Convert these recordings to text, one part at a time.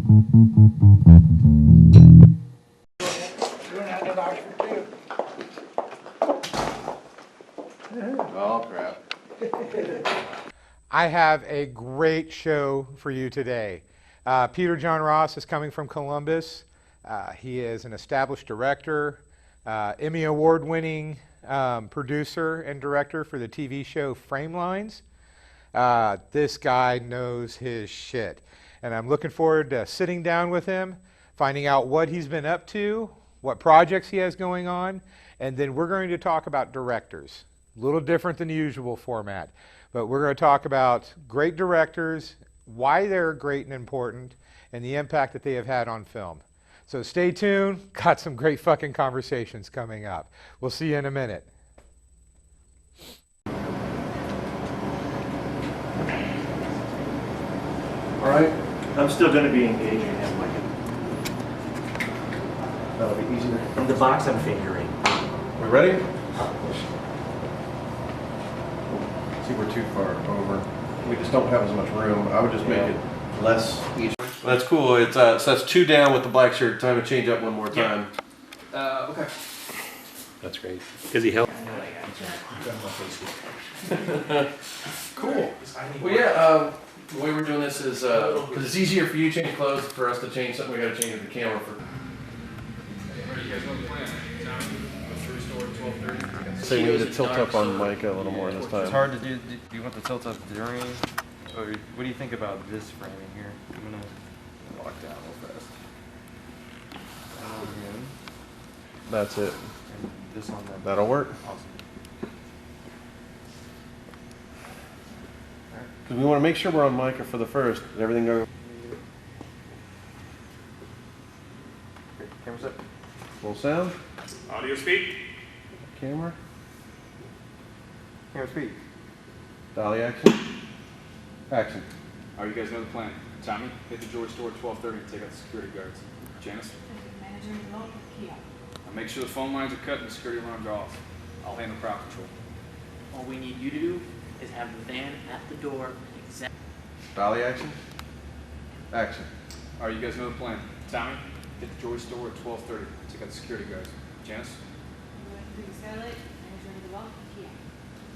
Oh, crap. I have a great show for you today. Peter John Ross is coming from Columbus. He is an established director, Emmy Award-winning producer and director for the TV show Framelines. This guy knows his shit. And I'm looking forward to sitting down with him, finding out what he's been up to, what projects he has going on, and then we're going to talk about directors. A little different than the usual format. But we're going to talk about great directors, why they're great and important, and the impact that they have had on film. So stay tuned. Got some great fucking conversations coming up. We'll see you in a minute. All right. I'm still going to be engaging him like That'll be easier. in the box I'm fingering. We ready? See, we're too far over. We just don't have as much room. I would just make it less easy. That's cool. It's so that's 2 down with the black shirt. Time to change up one more time. Okay. That's great. Because he helped. Cool. Well, yeah. The way we're doing this is because it's easier for you to change clothes. For us to change something, we got to change the camera for. So we need to tilt up on Micah a little more this time. It's hard to do. Do you want the tilt up during? Or what do you think about this framing here? I'm gonna walk down real fast. That's it. And this on that. That'll work. Awesome. Because we want to make sure we're on Micah for the first. Did everything go? Okay, camera's up. Full sound. Audio speed. Camera. Camera speed. Dolly action. Action. All right, you guys know the plan. Tommy, hit the jewelry store at 12:30 and take out the security guards. Janice? Now make sure the phone lines are cut and the security alarms are off. I'll handle crowd control. All we need you to do is have the van at the door exactly. Dolly action. Action. All right, you guys know the plan. Tommy, hit the jewelry store at 12:30 and take out the security guards. Janice?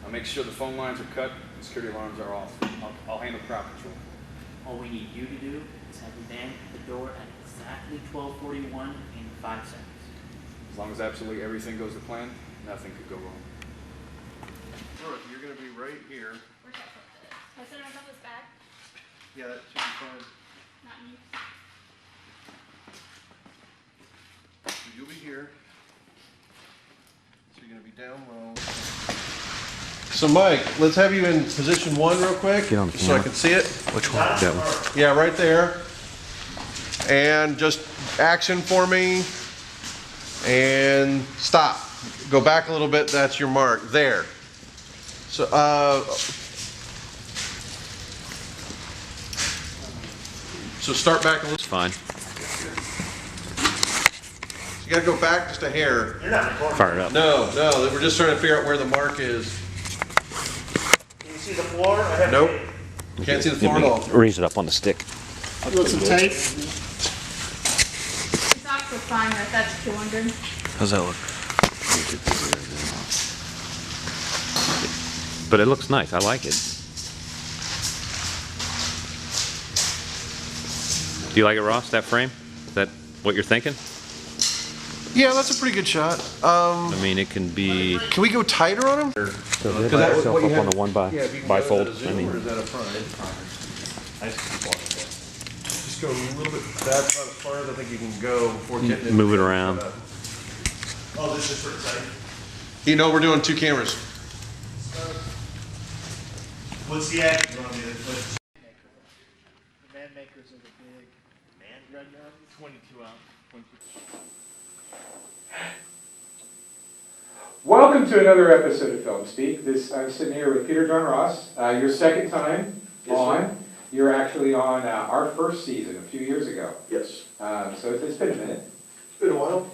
Now make sure the phone lines are cut and the security alarms are off. I'll handle crowd control. All we need you to do is have the van at the door at exactly 12:41 in 5 seconds. As long as absolutely everything goes to plan, nothing could go wrong. Look, you're going to be right here. Where's that foot? Can I sit on top of this bag? Yeah, that should be fine. Not in use. So you'll be here. So you're going to be down low. So Mike, let's have you in position 1 real quick. Get on the so I camera. can see it. Which one? That one. Yeah, right there. And just action for me. And stop. Go back a little bit. That's your mark. There. So, so start back a little. It's fine. You gotta go back just a hair. You're not recording. Fire it up. No, we're just trying to figure out where the mark is. Can you see the floor? I have Nope. tape. Can't see the floor at all. Raise it up on the stick. It's Oxford fine, that's 200. How's that look? But it looks nice. I like it. Do you like it, Ross, that frame? Is that what you're thinking? Yeah, that's a pretty good shot. I mean, it can be... Can we go tighter on him? So hit yourself up on the 1 bifold. I mean, Just go a little bit. That's about as far as I think you can go before getting it. move it around. Oh, this is for tight. You know, we're doing 2 cameras. What's the action you want me to put? The van makers are the big man red gun, 22 ounce. Welcome to another episode of Film Speak. I'm sitting here with Peter John Ross. Your second time on. You're actually on our first season a few years ago. Yes. So it's been a minute. It's been a while.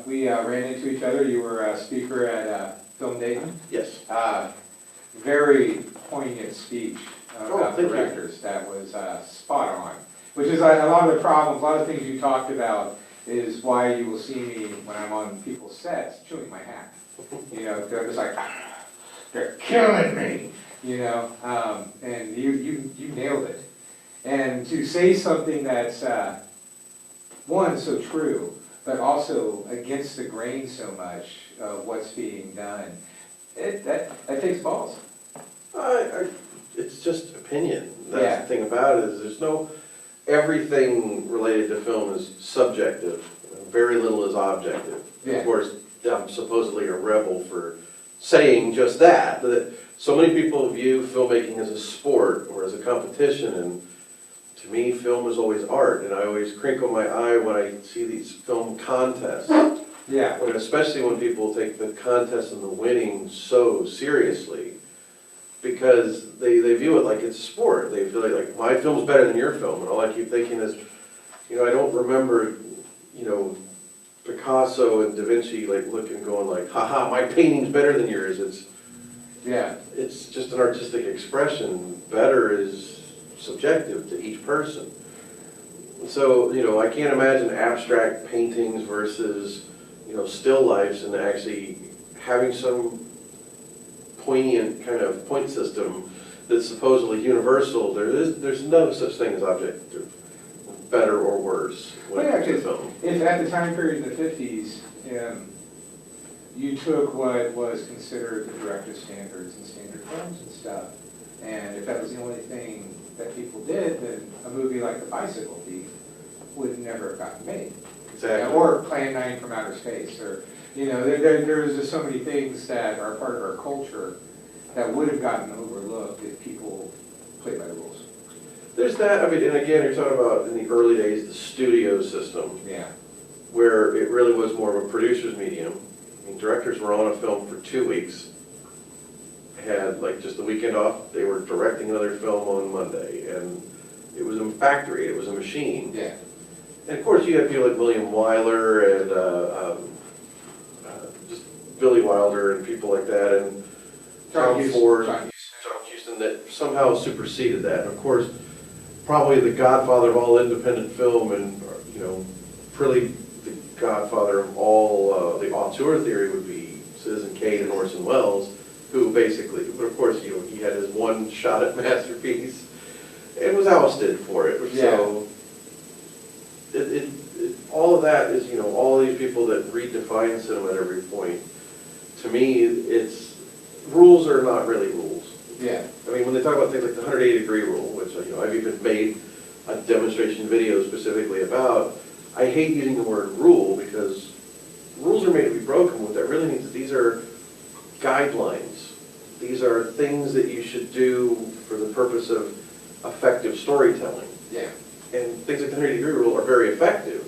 We ran into each other. You were a speaker at Film Dayton. Yes. Very poignant speech about thank you. directors. That was spot on. which is a lot of the problems, a lot of things you talked about is why you will see me when I'm on people's sets chewing my hat. You know, they're just like, they're killing me, you know, and you nailed it. And to say something that's, one, so true, but also against the grain so much of what's being done, that takes balls. It's just opinion. That's the thing about it, is there's no, everything related to film is subjective. Very little is objective. Yeah. Of course, I'm supposedly a rebel for saying just that. That so many people view filmmaking as a sport or as a competition, and to me, film is always art, and I always crinkle my eye when I see these film contests. Yeah. And especially when people take the contest and the winning so seriously, because they view it like it's a sport. They feel like my film's better than your film, and all I keep thinking is, you know, I don't remember, you know, Picasso and Da Vinci like looking and going like, haha, my painting's better than yours. It's just an artistic expression. Better is subjective to each person. So, you know, I can't imagine abstract paintings versus, you know, still lifes and actually having some poignant kind of point system that's supposedly universal. There's no such thing as objective, better or worse when it comes to film. If at the time period in the 50s, you took what was considered the director's standards and standard films and stuff, and if that was the only thing that people did, then a movie like The Bicycle Thief would never have gotten made. Exactly. Or Plan 9 from Outer Space, or, you know, there's just so many things that are part of our culture that would have gotten overlooked if people played by the rules. There's that, I mean, and again, you're talking about in the early days, the studio system. Yeah. Where it really was more of a producer's medium. I mean, directors were on a film for 2 weeks, had like just the weekend off, they were directing another film on Monday, and it was a factory, it was a machine. Yeah. And of course you had people like William Wyler and just Billy Wilder and people like that, and Tom Ford, John Huston, that somehow superseded that. And of course, probably the godfather of all independent film, and you know, really the godfather of all the auteur theory would be Citizen Kane and Orson Welles, who basically, but of course, you know, he had his one shot at masterpiece and was ousted for it. Yeah. So all of that is, you know, all these people that redefine cinema at every point. To me, it's rules are not really rules. Yeah. I mean, when they talk about things like the 180-degree rule, which, you know, I've even made a demonstration video specifically about, I hate using the word rule because rules are made to be broken. What that really means is these are guidelines. These are things that you should do for the purpose of effective storytelling. Yeah. And things like the 180-degree rule are very effective.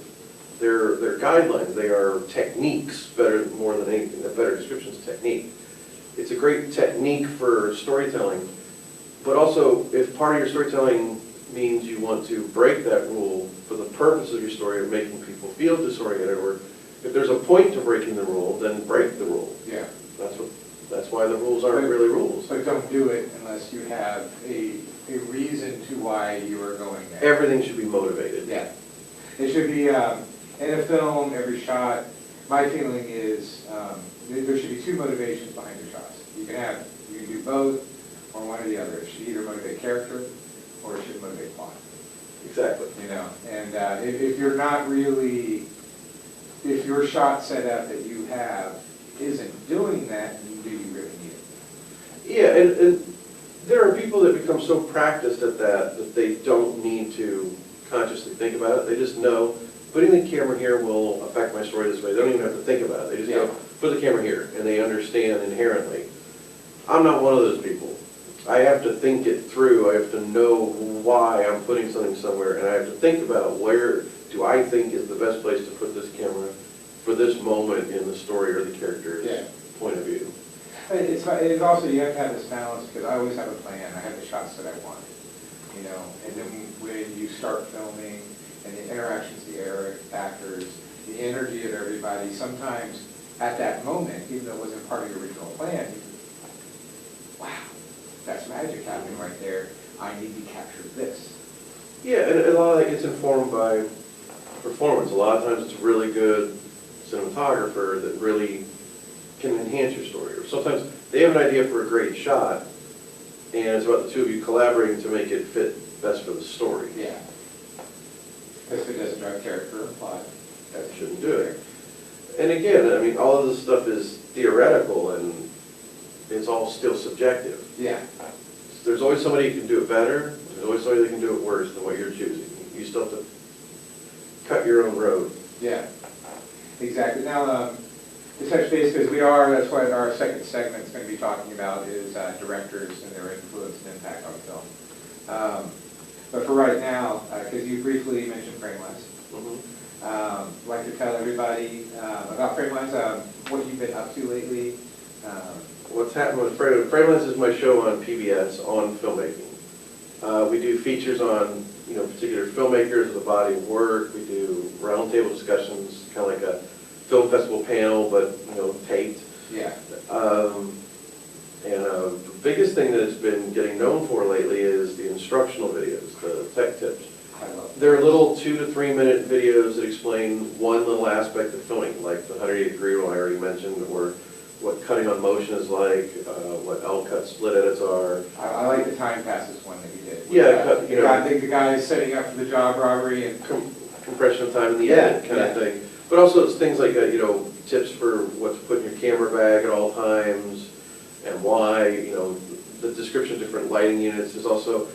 They're guidelines. They are techniques, more than anything. A better description is technique. It's a great technique for storytelling, but also if part of your storytelling means you want to break that rule for the purpose of your story of making people feel disoriented, or if there's a point to breaking the rule, then break the rule. Yeah. That's why the rules aren't really rules. But don't do it unless you have a reason to why you are going there. Everything should be motivated. Yeah. It should be, in a film, every shot, my feeling is there should be two motivations behind your shots. You can do both or one or the other. It should either motivate character or it should motivate plot. Exactly. You know, and if you're not really, if your shot setup that you have isn't doing that, then do you really need it? Yeah, and there are people that become so practiced at that they don't need to consciously think about it. They just know putting the camera here will affect my story this way. They don't even have to think about it. They just go, put the camera here, and they understand inherently. I'm not one of those people. I have to think it through. I have to know why I'm putting something somewhere, and I have to think about where do I think is the best place to put this camera for this moment in the story or the character's point of view. It's also, you have to have this balance, because I always have a plan. I have the shots that I want, you know, and then when you start filming and the interactions, the actors, the energy of everybody, sometimes at that moment, even though it wasn't part of your original plan, you think, wow, that's magic happening right there. I need to capture this. Yeah, and a lot of that gets informed by performance. A lot of times it's a really good cinematographer that really can enhance your story. Or sometimes they have an idea for a great shot, and it's about the two of you collaborating to make it fit best for the story. Yeah. Because if it doesn't drive character or plot, That shouldn't do it. And again, I mean, all of this stuff is theoretical, and it's all still subjective. Yeah. There's always somebody who can do it better. There's always somebody that can do it worse than what you're choosing. You still have to cut your own road. Yeah. Exactly. Now, to touch base, because that's what our second segment is going to be talking about, is directors and their influence and impact on film. But for right now, because you briefly mentioned Framelines, I'd like to tell everybody about Framelines, what you've been up to lately. What's happened with Framelines is my show on PBS on filmmaking. We do features on particular filmmakers with a body of work. We do roundtable discussions, kind of like a film festival panel, but taped. Yeah. And the biggest thing that it's been getting known for lately is the instructional videos, the tech tips. I love it. They're little 2 to 3 minute videos that explain one little aspect of filming, like the 180 degree rule I already mentioned, or what cutting on motion is like, what L-cut split edits are. I like the time passes one that you did. Yeah, I think the guy is setting up for the job robbery and compression of time in the edit kind of thing. But also it's things like, tips for what to put in your camera bag at all times and why, the description of different lighting units. There's also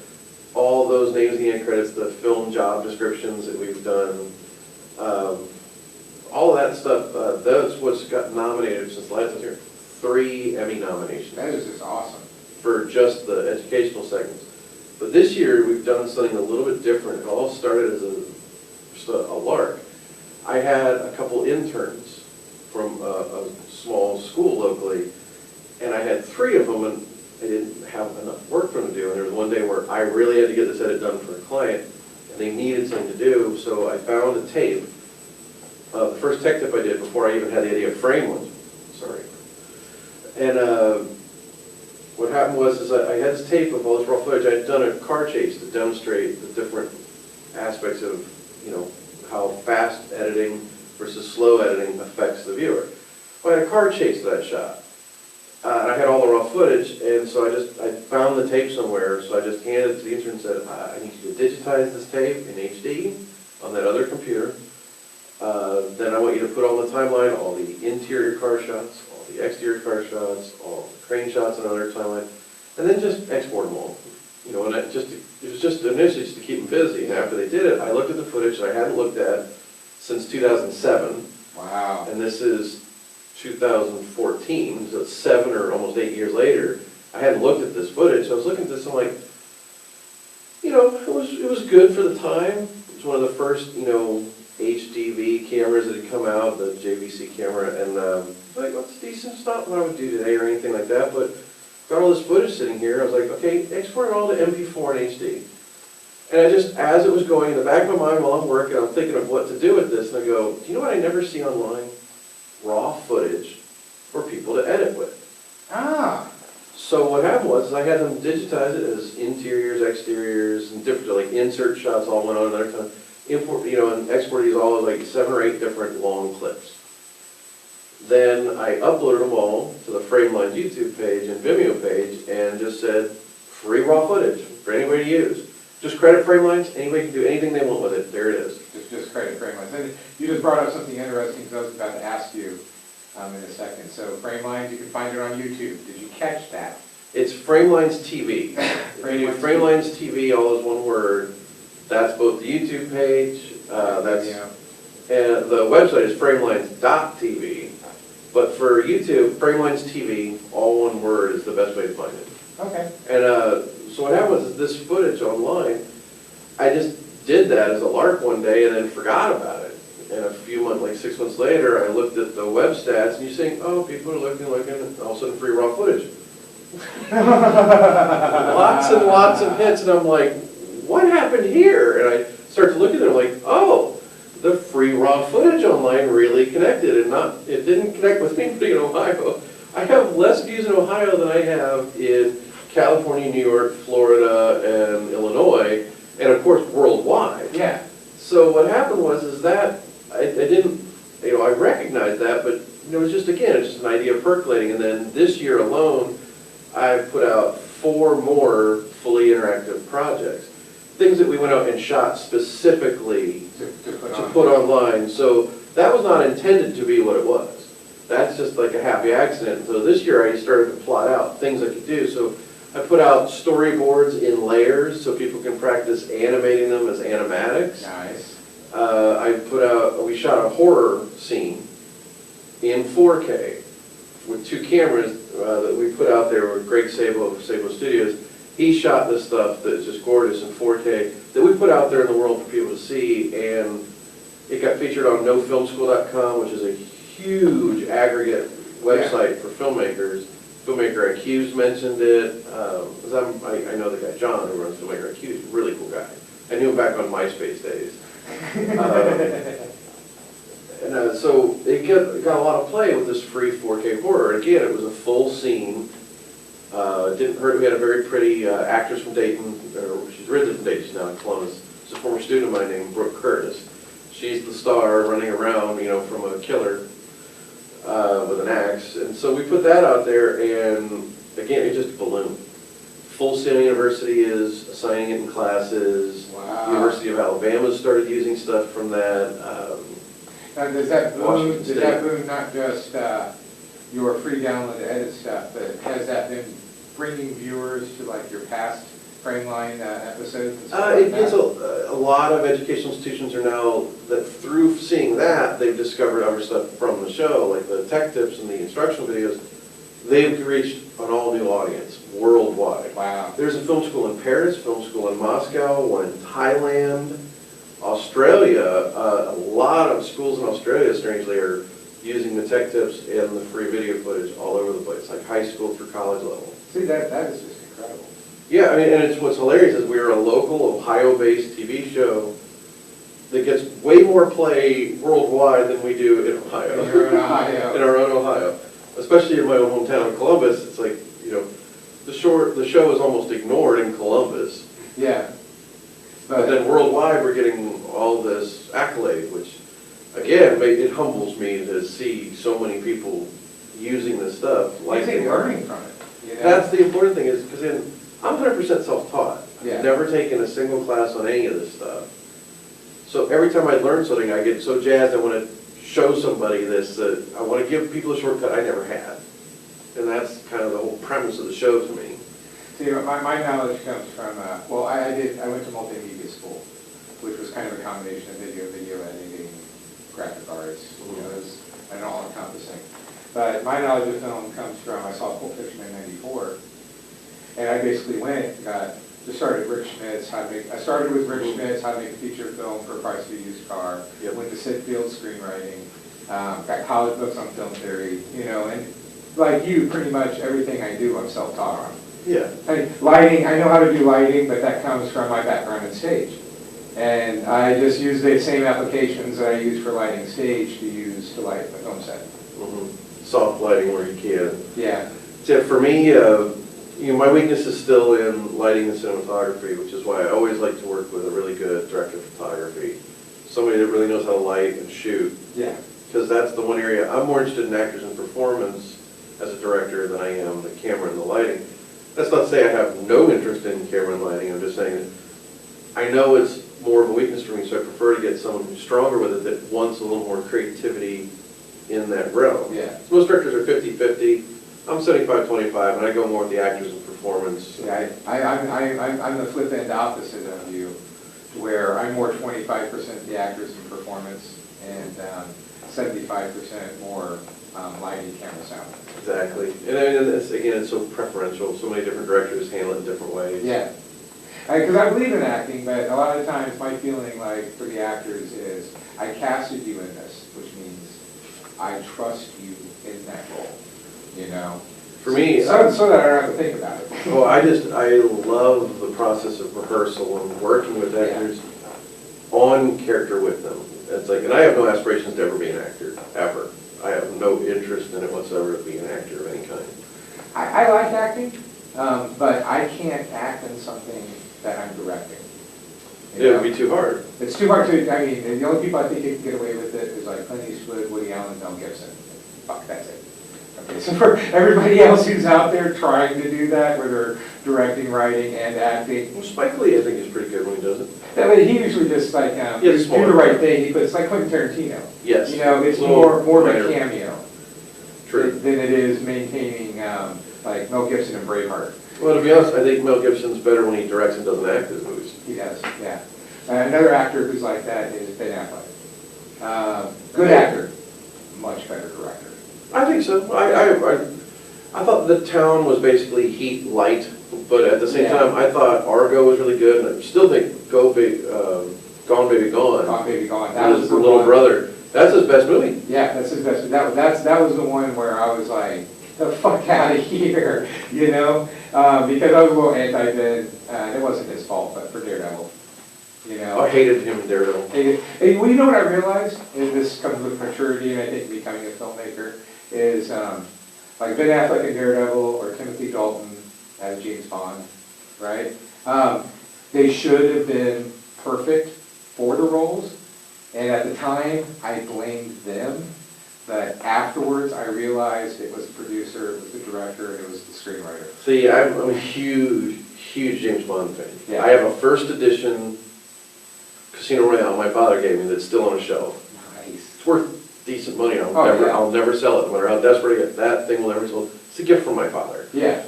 all those names in the end credits, the film job descriptions that we've done. All of that stuff, that's what's got nominated since last year. 3 Emmy nominations. that is just awesome. For just the educational segments. But this year, we've done something a little bit different. It all started as just a lark. I had a couple interns from a small school locally, and I had 3 of them, and I didn't have enough work for them to do. And there was one day where I really had to get this edit done for a client, and they needed something to do, so I found a tape. The first tech tip I did before I even had the idea of Framelines. Sorry. And what happened was I had this tape of all this raw footage. I had done a car chase to demonstrate the different aspects of, how fast editing versus slow editing affects the viewer. Well, I had a car chase that shot. And I had all the raw footage, and so I found the tape somewhere, so I just handed it to the intern and said, I need you to digitize this tape in HD on that other computer. Then I want you to put on the timeline all the interior car shots, all the exterior car shots, all the crane shots on another timeline, and then just export them all. And it was just initially just to keep them busy. And after they did it, I looked at the footage that I hadn't looked at since 2007. Wow. And this is 2014, so it's 7 or almost 8 years later. I hadn't looked at this footage, so I was looking at this and I'm like, it was good for the time. It was one of the first, HDV cameras that had come out, the JVC camera, and like, what's decent? It's not what I would do today or anything like that, but got all this footage sitting here. I was like, okay, export it all to MP4 and HD. And I just, as it was going in the back of my mind while I'm working, I'm thinking of what to do with this, and I go, do you know what I never see online? Raw footage for people to edit with. Ah. So what happened was I had them digitize it as interiors, exteriors, and different, like insert shots all went on another time. Import, and export these all as like 7 or 8 different long clips. Then I uploaded them all to the Framelines YouTube page and Vimeo page and just said, free raw footage for anybody to use. Just credit Framelines, anybody can do anything they want with it, there it is. Just credit Framelines. And you just brought up something interesting because I was about to ask you in a second. So Framelines, you can find it on YouTube. Did you catch that? It's Framelines TV. If you do Framelines TV, all is one word. That's both the YouTube page, and the website is framelines.tv. But for YouTube, Framelines TV, all one word, is the best way to find it. Okay. And so what happened was this footage online, I just did that as a lark one day and then forgot about it. And a few months, like 6 months later, I looked at the web stats and you're saying, oh, people are looking, and all of a sudden free raw footage. Lots and lots of hits, and I'm like, what happened here? And I start to look at it, I'm like, oh, the free raw footage online really connected, and it didn't connect with anybody in Ohio. I have less views in Ohio than I have in California, New York, Florida, and Illinois, and of course worldwide. Yeah. So what happened was is that I didn't, I recognized that, but it was just, again, it's just an idea percolating. And then this year alone, I put out 4 more fully interactive projects. Things that we went out and shot specifically to put online. So that was not intended to be what it was. That's just like a happy accident. So this year I started to plot out things I could do. So I put out storyboards in layers so people can practice animating them as animatics. Nice. We shot a horror scene in 4K with 2 cameras that we put out there with Greg Sabo of Sabo Studios. He shot this stuff that's just gorgeous in 4K that we put out there in the world for people to see, and it got featured on nofilmschool.com, which is a huge aggregate website for filmmakers. Filmmaker IQ's mentioned it. I know the guy John who runs Filmmaker IQ. He's a really cool guy. I knew him back on MySpace days. So it got a lot of play with this free 4K horror. And again, it was a full scene. It didn't hurt. We had a very pretty actress from Dayton. She's originally from Dayton. She's now in Columbus. She's a former student of mine named Brooke Curtis. She's the star running around, from a killer with an axe. And so we put that out there, and again, it just ballooned. Full Sail University is assigning it in classes. Wow. University of Alabama started using stuff from that. Now, does that boom not just your free download to edit stuff, but has that been bringing viewers to like your past Frameline episodes? And stuff It gets a lot of educational institutions are now, that through seeing that, they've discovered other stuff from the show, like the tech tips and the instructional videos. They've reached an all-new audience worldwide. Wow. There's a film school in Paris, film school in Moscow, one in Thailand, Australia. A lot of schools in Australia, strangely, are using the tech tips and the free video footage all over the place, like high school through college level. See, that is just incredible. Yeah, and what's hilarious is we're a local Ohio-based TV show that gets way more play worldwide than we do in Ohio. In your own Ohio. In our own Ohio. Especially in my own hometown of Columbus, it's like, the show is almost ignored in Columbus. Yeah. But then worldwide, we're getting all this accolade, which, again, it humbles me to see so many people using this stuff. Learning from it. That's the important thing, is because I'm 100% self-taught. Yeah. I've never taken a single class on any of this stuff. So every time I learn something, I get so jazzed, I want to show somebody this, that I want to give people a shortcut I never had. And that's kind of the whole premise of the show to me. See, my knowledge comes from, I went to multimedia school, which was kind of a combination of video editing, graphic arts, it was an all-encompassing. But my knowledge of film comes from, I saw Pulp Fiction in '94, and I basically just started Rick Schmidt's, I started with Rick Schmidt's, how to make a feature film for a price of a used car, went to Sid Field's screenwriting, got college books on film theory, and like you, pretty much everything I do, I'm self-taught on. Yeah. Lighting, I know how to do lighting, but that comes from my background in stage. And I just use the same applications that I use for lighting stage to use to light the film set. Mm-hmm. Soft lighting where you can. Yeah. So for me, my weakness is still in lighting and cinematography, which is why I always like to work with a really good director of photography. Somebody that really knows how to light and shoot. Yeah. Because that's the one area, I'm more interested in actors and performance as a director than I am the camera and the lighting. That's not to say I have no interest in camera and lighting, I'm just saying that I know it's more of a weakness for me, so I prefer to get someone who's stronger with it that wants a little more creativity in that realm. Yeah. So most directors are 50-50. I'm 75-25, and I go more with the actors and performance. Yeah, I'm the flip end opposite of you, where I'm more 25% the actors and performance, and 75% more lighting, camera, sound. Exactly. And I mean, it's so preferential. So many different directors handle it in different ways. Yeah. Because I believe in acting, but a lot of times my feeling like for the actors is, I casted you in this, which means I trust you in that role, For me, so that I don't have to think about it. well, I love the process of rehearsal and working with actors on character with them. It's like, and I have no aspirations to ever be an actor, ever. I have no interest in it whatsoever to be an actor of any kind. I like acting, but I can't act in something that I'm directing. You It know? would be too hard. It's too hard to, I mean, the only people I think who can get away with it is like Clint Eastwood, Woody Allen, Mel Gibson. Fuck, that's it. Okay, so for everybody else who's out there trying to do that, where they're directing, writing, and acting, Well, Spike Lee, I think, is pretty good when he does it. that way he usually just like, do it's smart. the right thing, but it's like Quentin Tarantino. Yes. You know, it's Little more of a lighter. cameo True. than it is maintaining, like Mel Gibson and Braveheart. Well, to be honest, I think Mel Gibson's better when he directs and doesn't act his movies. He does, yeah. Another actor who's like that is Ben Affleck. Good actor, much better director. I think so. I thought The Town was basically Heat light, but at the same Yeah. time, I thought Argo was really good, and I still think Gone Baby Gone. Gone Baby Gone. That That was the the little one. brother. That's his best movie. Yeah, that's his best. That was the one where I was like, the fuck out of here, you know? Because I was a little anti-Ben. It wasn't his fault, but for Daredevil, you know? I hated him in Daredevil. Hey, well, you know what I realized? And this comes with maturity and I think becoming a filmmaker, is like Ben Affleck in Daredevil or Timothy Dalton as James Bond, right? They should have been perfect for the roles. And at the time, I blamed them. But afterwards, I realized it was the producer, it was the director, and it was the screenwriter. See, I'm a huge James Bond fan. Yeah. I have a first edition Casino Royale my father gave me that's still on a shelf. Nice. It's worth decent money. Oh, yeah. I'll never sell it, no matter how desperate I get. That thing will never be sold. It's a gift from my father. Yeah.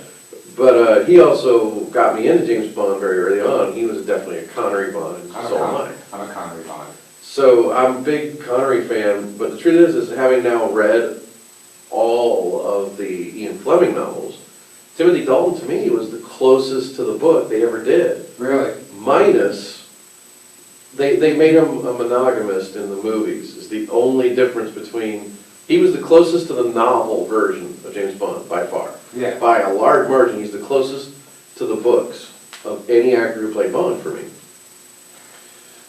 But he also got me into James Bond very early on. He was definitely a Connery Bond, and so am I. I'm a Connery Bond. So I'm a big Connery fan, but the truth is having now read all of the Ian Fleming novels, Timothy Dalton to me was the closest to the book they ever did. Really? Minus, they made him a monogamist in the movies. Is the only difference between, he was the closest to the novel version of James Bond, by far. Yeah. By a large margin, he's the closest to the books of any actor who played Bond for me.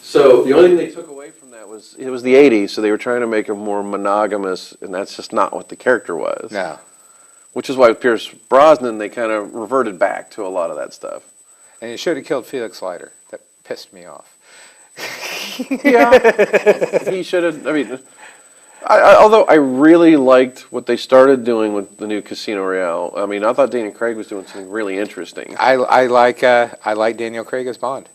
So the only thing they took away from that was, it was the 80s, so they were trying to make him more monogamous, and that's just not what the character was. No. Which is why with Pierce Brosnan, they kind of reverted back to a lot of that stuff. And you should have killed Felix Leiter. That pissed me off. Yeah. He should have, I mean, although I really liked what they started doing with the new Casino Royale. I mean, I thought Daniel Craig was doing something really interesting. I like Daniel Craig as Bond.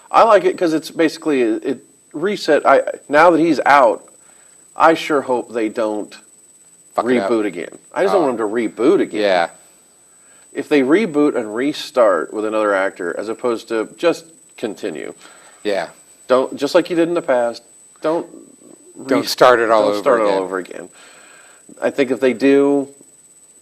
I like it because it's basically, it reset, now that he's out, I sure hope they don't Fuck it up. reboot again. I just don't want them to reboot again. Yeah. If they reboot and restart with another actor, as opposed to just continue. Yeah. Don't, just like you did in the past, don't start it all over Don't start it again. all over again. I think if they do,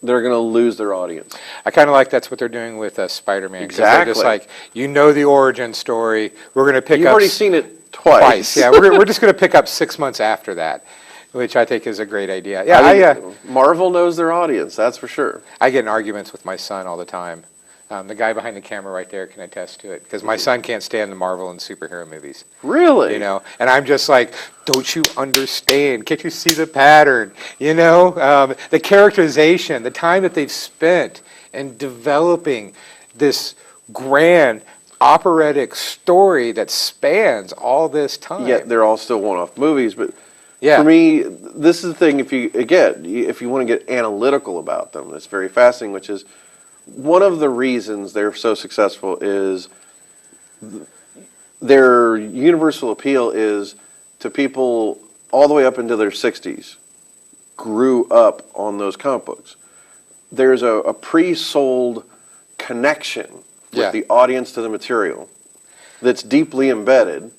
they're going to lose their audience. I kind of like that's what they're doing with Spider-Man. 'Cause they're Exactly. just like, you know the origin story. We're going to pick You've up... already seen it twice. Yeah, we're just going to pick up 6 months after that, which I think is a great idea. Yeah, I think Marvel knows their audience, that's for sure. I get in arguments with my son all the time. The guy behind the camera right there can attest to it, because my son can't stand the Marvel and superhero movies. Really? You know, and I'm just like, don't you understand? Can't you see the pattern? You know, the characterization, the time that they've spent in developing this grand operatic story that spans all this time. Yet they're all still one-off movies, but Yeah. for me, this is the thing, if you want to get analytical about them, it's very fascinating, which is, one of the reasons they're so successful is their universal appeal is to people all the way up into their 60s, grew up on those comic books. There's a pre-sold connection with the audience to the material that's deeply embedded,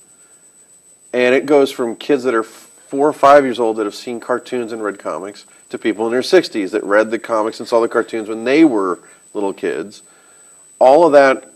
and it goes from kids that are 4 or 5 years old that have seen cartoons and read comics to people in their 60s that read the comics and saw the cartoons when they were little kids. All of that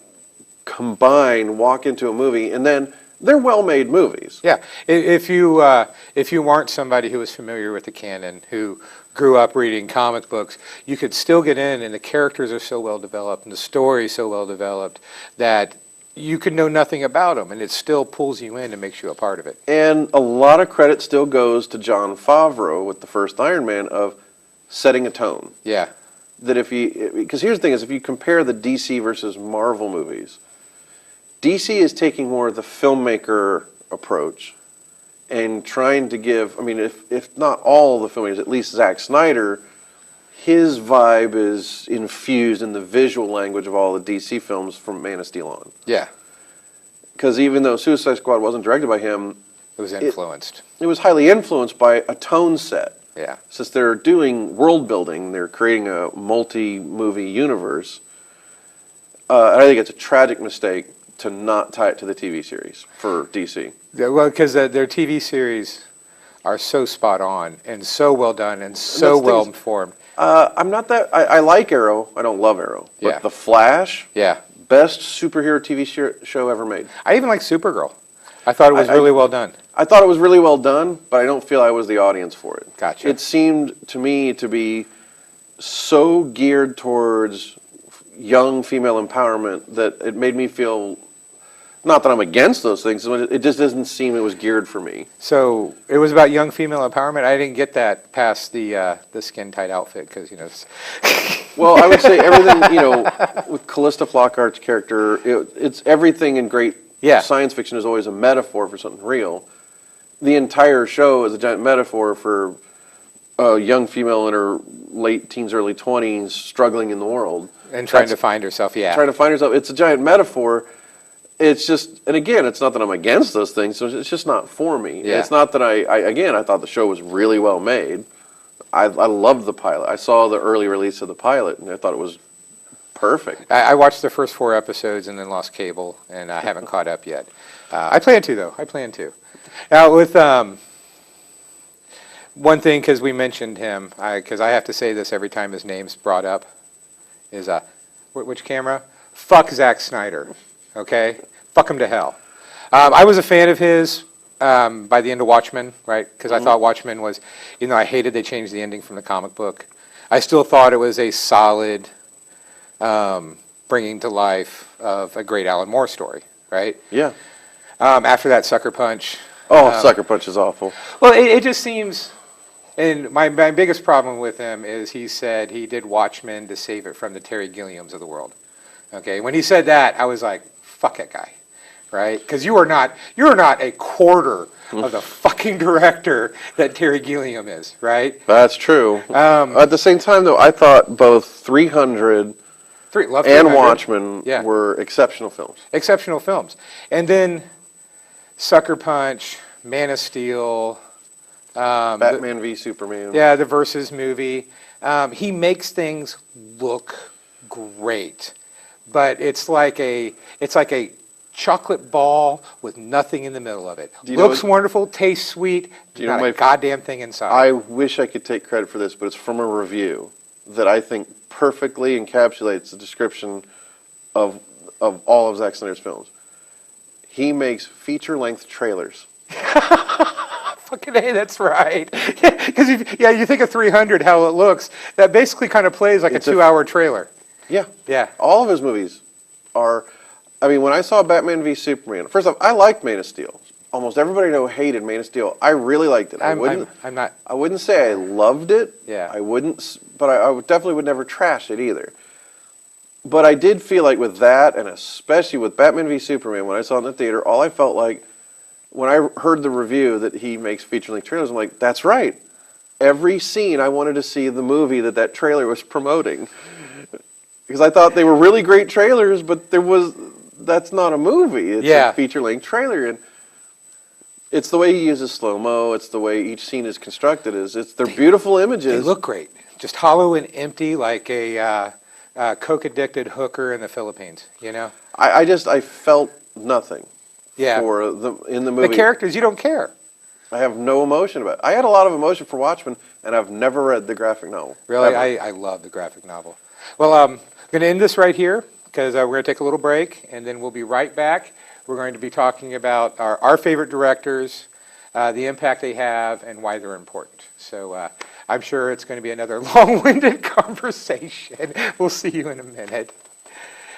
combined walk into a movie, and then they're well-made movies. Yeah, if you aren't somebody who was familiar with the canon, who grew up reading comic books, you could still get in, and the characters are so well developed, and the story is so well developed that you could know nothing about them, and it still pulls you in and makes you a part of it. And a lot of credit still goes to Jon Favreau with the first Iron Man of setting a tone. Yeah. That because here's the thing is, if you compare the DC versus Marvel movies, DC is taking more of the filmmaker approach and trying to give, I mean, if not all the filmmakers, at least Zack Snyder, his vibe is infused in the visual language of all the DC films from Man of Steel on. Yeah. Because even though Suicide Squad wasn't directed by him, It was influenced. it was highly influenced by a tone set. Yeah. Since they're doing world building, they're creating a multi-movie universe. I think it's a tragic mistake to not tie it to the TV series for DC. Yeah, well, because their TV series are so spot on and so well done and so well informed. I'm not that. I like Arrow. I don't love Arrow. But Yeah. The Flash, Yeah. best superhero TV show ever made. I even like Supergirl. I thought it was really well done. I thought it was really well done, but I don't feel I was the audience for it. Gotcha. It seemed to me to be so geared towards young female empowerment that it made me feel, not that I'm against those things, it just doesn't seem it was geared for me. So it was about young female empowerment. I didn't get that past the skin tight outfit because Well, I would say everything, with Callista Flockhart's character, it's everything in great science fiction is always a metaphor for something real. The entire show is a giant metaphor for a young female in her late teens, early 20s, struggling in the world. and trying to find herself. Yeah. Trying to find herself. It's a giant metaphor. It's just, and again, it's not that I'm against those things, so it's just not for me. Yeah. It's not that I thought the show was really well made. I loved the pilot. I saw the early release of the pilot, and I thought it was perfect. I watched the first 4 episodes and then lost cable, and I haven't caught up yet. I plan to, though. I plan to. Now, with one thing, because we mentioned him, because I have to say this every time his name's brought up, is which camera? Fuck Zack Snyder. Okay? Fuck him to hell. I was a fan of his by the end of Watchmen, right? Because I thought Watchmen was, I hated they changed the ending from the comic book. I still thought it was a solid bringing to life of a great Alan Moore story, right? Yeah. After that, Sucker Punch. Sucker Punch is awful. Well, it just seems, and my biggest problem with him is he said he did Watchmen to save it from the Terry Gilliams of the world. Okay, when he said that, I was like, fuck that guy, right? Because you're not a quarter of the fucking director that Terry Gilliam is, right? That's true. At the same time, though, I thought both 300 and Watchmen were exceptional films. Exceptional films. And then Sucker Punch, Man of Steel, Batman v Superman. Yeah, the Versus movie. He makes things look great, but it's like a chocolate ball with nothing in the middle of it. Looks wonderful, tastes sweet, not a goddamn thing inside. I wish I could take credit for this, but it's from a review that I think perfectly encapsulates the description of all of Zack Snyder's films. He makes feature-length trailers. Fucking A, that's right. Because you think of 300, how it looks. That basically kind of plays like a 2-hour trailer. Yeah. Yeah. All of his movies are, when I saw Batman v Superman, first off, I liked Man of Steel. Almost everybody I know hated Man of Steel. I really liked it. I wouldn't say I loved it. Yeah. But I definitely would never trash it either. But I did feel like with that, and especially with Batman v Superman, when I saw it in the theater, all I felt like, when I heard the review that he makes feature-length trailers, I'm like, that's right. Every scene I wanted to see the movie that trailer was promoting. Because I thought they were really great trailers, but that's not a movie. It's a feature-length trailer. And it's the way he uses slow-mo. It's the way each scene is constructed. They're beautiful images. They look great. Just hollow and empty like a coke-addicted hooker in the Philippines, I felt nothing. Yeah. In the movie. The characters, you don't care. I have no emotion about it. I had a lot of emotion for Watchmen, and I've never read the graphic novel. Really? I love the graphic novel. Well, I'm going to end this right here because we're going to take a little break, and then we'll be right back. We're going to be talking about our favorite directors, the impact they have, and why they're important. So I'm sure it's going to be another long-winded conversation. We'll see you in a minute.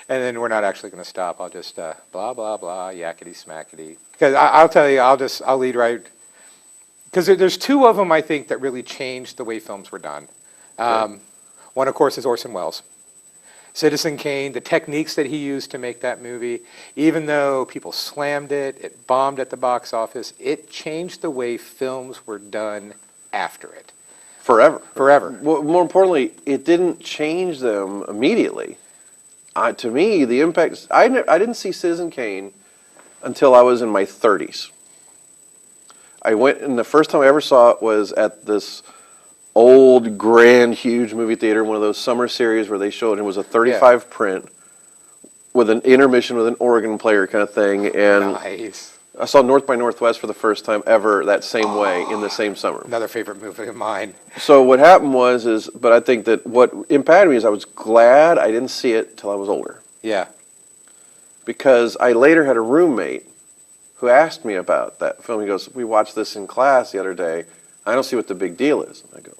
And then we're not actually going to stop. I'll just blah, blah, blah, yakety smackety. Because I'll tell you, I'll lead right. Because there's 2 of them, I think, that really changed the way films were done. One, of course, is Orson Welles. Citizen Kane, the techniques that he used to make that movie, even though people slammed it, it bombed at the box office, it changed the way films were done after it. Forever. Forever. Well, more importantly, it didn't change them immediately. To me, the impact, I didn't see Citizen Kane until I was in my 30s. I went, and the first time I ever saw it was at this old, grand, huge movie theater, one of those summer series where they showed it was a 35 print with an intermission with an organ player kind of thing. And Nice. I saw North by Northwest for the first time ever that same way in the same summer. Another favorite movie of mine. So what happened was, but I think that what impacted me is I was glad I didn't see it till I was older. Yeah. Because I later had a roommate who asked me about that film. He goes, we watched this in class the other day. I don't see what the big deal is. And I go,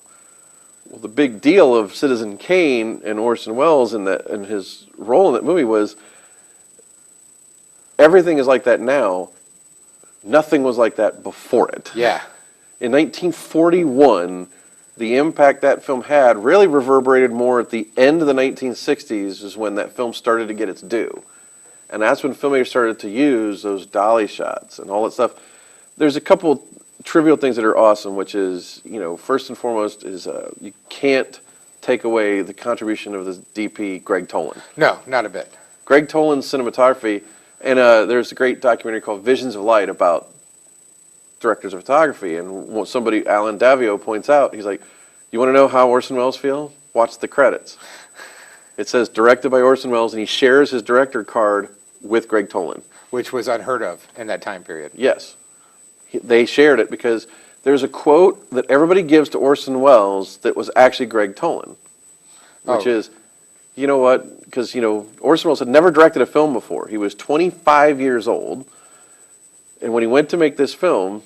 well, the big deal of Citizen Kane and Orson Welles and his role in that movie was everything is like that now. Nothing was like that before it. Yeah. In 1941, the impact that film had really reverberated more at the end of the 1960s is when that film started to get its due. And that's when filmmakers started to use those dolly shots and all that stuff. There's a couple trivial things that are awesome, which is, first and foremost is you can't take away the contribution of the DP, Greg Toland. No, not a bit. Greg Toland's cinematography, and there's a great documentary called Visions of Light about directors of photography, and somebody, Alan Davio, points out, he's like, you want to know how Orson Welles feels? Watch the credits. It says directed by Orson Welles, and he shares his director card with Greg Toland. Which was unheard of in that time period. Yes. They shared it because there's a quote that everybody gives to Orson Welles that was actually Greg Toland, which is, you know what, because, Orson Welles had never directed a film before. He was 25 years old, and when he went to make this film,